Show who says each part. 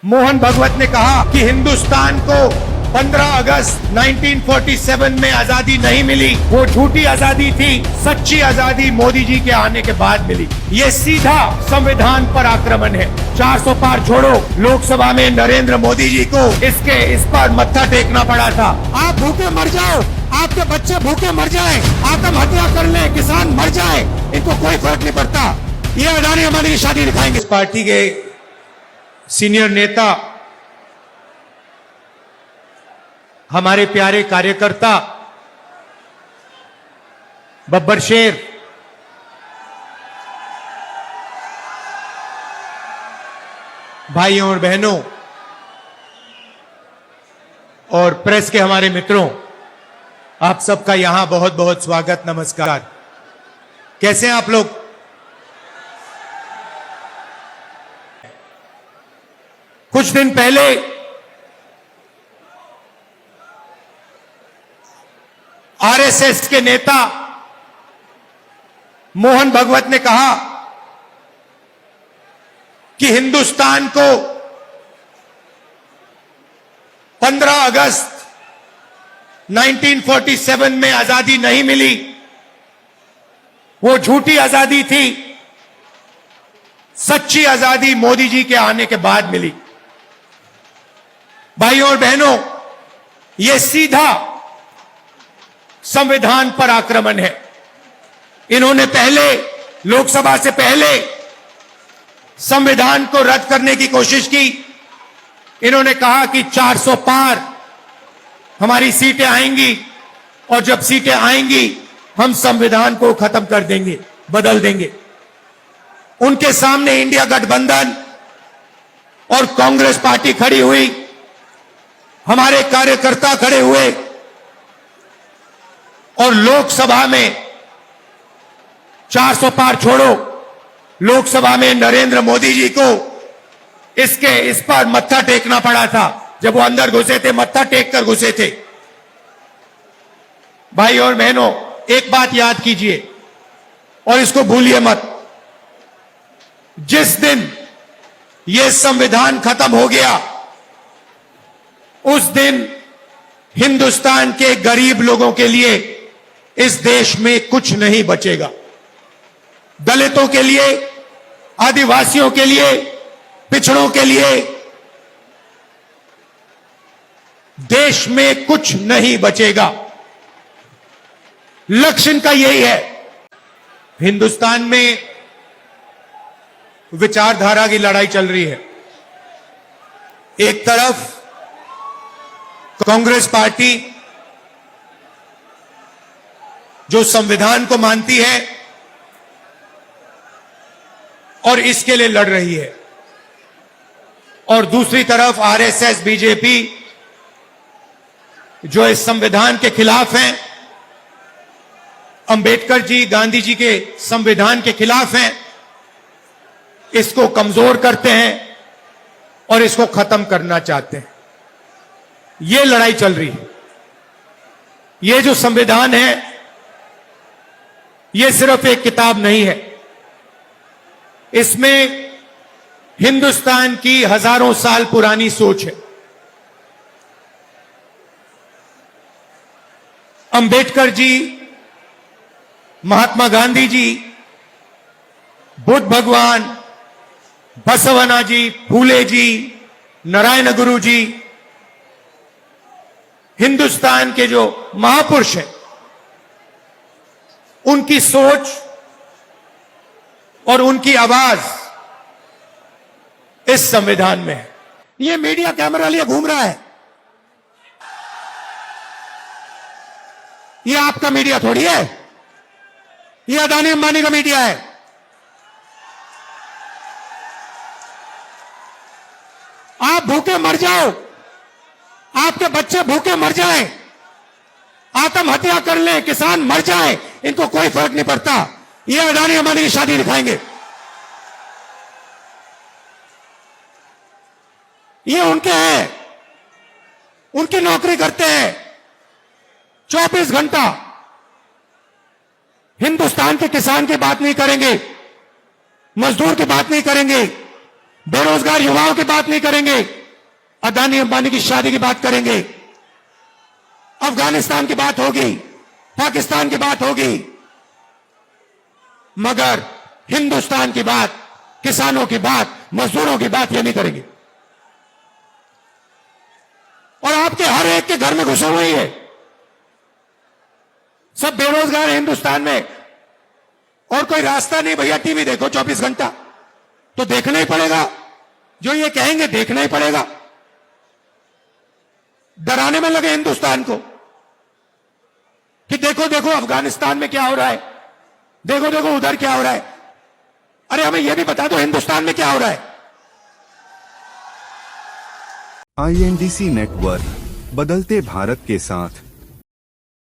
Speaker 1: मोहन भागवत ने कहा कि हिंदुस्तान को 15 अगस्त 1947 में आजादी नहीं मिली, वो झूठी आजादी थी, सच्ची आजादी मोदी जी के आने के बाद मिली। ये सीधा संविधान पर आक्रमण है। 400 पार छोड़ो, लोकसभा में नरेंद्र मोदी जी को इस पर मत्था टेकना पड़ा था। आप भूखे मर जाओ, आपके बच्चे भूखे मर जाएं, आत्महत्या कर ले, किसान मर जाए, इनको कोई फर्क नहीं पड़ता। ये अडानी अंबानी की शादी दिखाएंगे। इस पार्टी के सीनियर नेता, हमारे प्यारे कार्यकर्ता बब्बर शेर, भाइयों और बहनों और प्रेस के हमारे मित्रों, आप सबका यहां बहुत बहुत स्वागत, नमस्कार। कैसे हैं आप लोग? कुछ दिन पहले आरएसएस के नेता मोहन भागवत ने कहा कि हिंदुस्तान को 15 अगस्त 1947 में आजादी नहीं मिली, वो झूठी आजादी थी, सच्ची आजादी मोदी जी के आने के बाद मिली। भाइयों और बहनों, यह सीधा संविधान पर आक्रमण है। इन्होंने पहले, लोकसभा से पहले संविधान को रद्द करने की कोशिश की। इन्होंने कहा कि 400 पार हमारी सीटें आएंगी और जब सीटें आएंगी हम संविधान को खत्म कर देंगे, बदल देंगे। उनके सामने इंडिया गठबंधन और कांग्रेस पार्टी खड़ी हुई, हमारे कार्यकर्ता खड़े हुए और लोकसभा में 400 पार छोड़ो, लोकसभा में नरेंद्र मोदी जी को इस पर मत्था टेकना पड़ा था। जब वो अंदर घुसे थे, मत्था टेक कर घुसे थे। भाई और बहनों, एक बात याद कीजिए और इसको भूलिए मत। जिस दिन ये संविधान खत्म हो गया, उस दिन हिंदुस्तान के गरीब लोगों के लिए इस देश में कुछ नहीं बचेगा। दलितों के लिए, आदिवासियों के लिए, पिछड़ों के लिए देश में कुछ नहीं बचेगा। लक्ष्य इनका यही है। हिंदुस्तान में विचारधारा की लड़ाई चल रही है। एक तरफ कांग्रेस पार्टी जो संविधान को मानती है और इसके लिए लड़ रही है, और दूसरी तरफ आरएसएस, बीजेपी जो इस संविधान के खिलाफ हैं, अंबेडकर जी, गांधी जी के संविधान के खिलाफ हैं, इसको कमजोर करते हैं और इसको खत्म करना चाहते हैं। ये लड़ाई चल रही है। ये जो संविधान है, ये सिर्फ एक किताब नहीं है। इसमें हिंदुस्तान की हजारों साल पुरानी सोच है। अंबेडकर जी, महात्मा गांधी जी, बुद्ध भगवान, बसवना जी, फूले जी, नारायण गुरु जी, हिंदुस्तान के जो महापुरुष हैं, उनकी सोच और उनकी आवाज इस संविधान में है। ये मीडिया कैमरा लिए घूम रहा है। ये आपका मीडिया थोड़ी है, ये अडानी अंबानी का मीडिया है। आप भूखे मर जाओ, आपके बच्चे भूखे मर जाएं, आत्महत्या कर ले, किसान मर जाए, इनको कोई फर्क नहीं पड़ता। ये अडानी अंबानी की शादी दिखाएंगे। ये उनके हैं, उनकी नौकरी करते हैं 24 घंटा। हिंदुस्तान के किसान की बात नहीं करेंगे, मजदूर की बात नहीं करेंगे, बेरोजगार युवाओं की बात नहीं करेंगे, अदानी अंबानी की शादी की बात करेंगे, अफगानिस्तान की बात होगी, पाकिस्तान की बात होगी, मगर हिंदुस्तान की बात, किसानों की बात, मजदूरों की बात ये नहीं करेंगे। और आपके हर एक के घर में घुसे हुए है, सब बेरोजगार है हिंदुस्तान में, और कोई रास्ता नहीं। भैया टीवी देखो 24 घंटा, तो देखना ही पड़ेगा, जो ये कहेंगे देखना ही पड़ेगा। डराने में लगे हिंदुस्तान को कि देखो देखो अफगानिस्तान में क्या हो रहा है, देखो देखो उधर क्या हो रहा है। अरे हमें यह भी बता दो हिंदुस्तान में क्या हो रहा है।
Speaker 2: INDC नेटवर्क, बदलते भारत के साथ।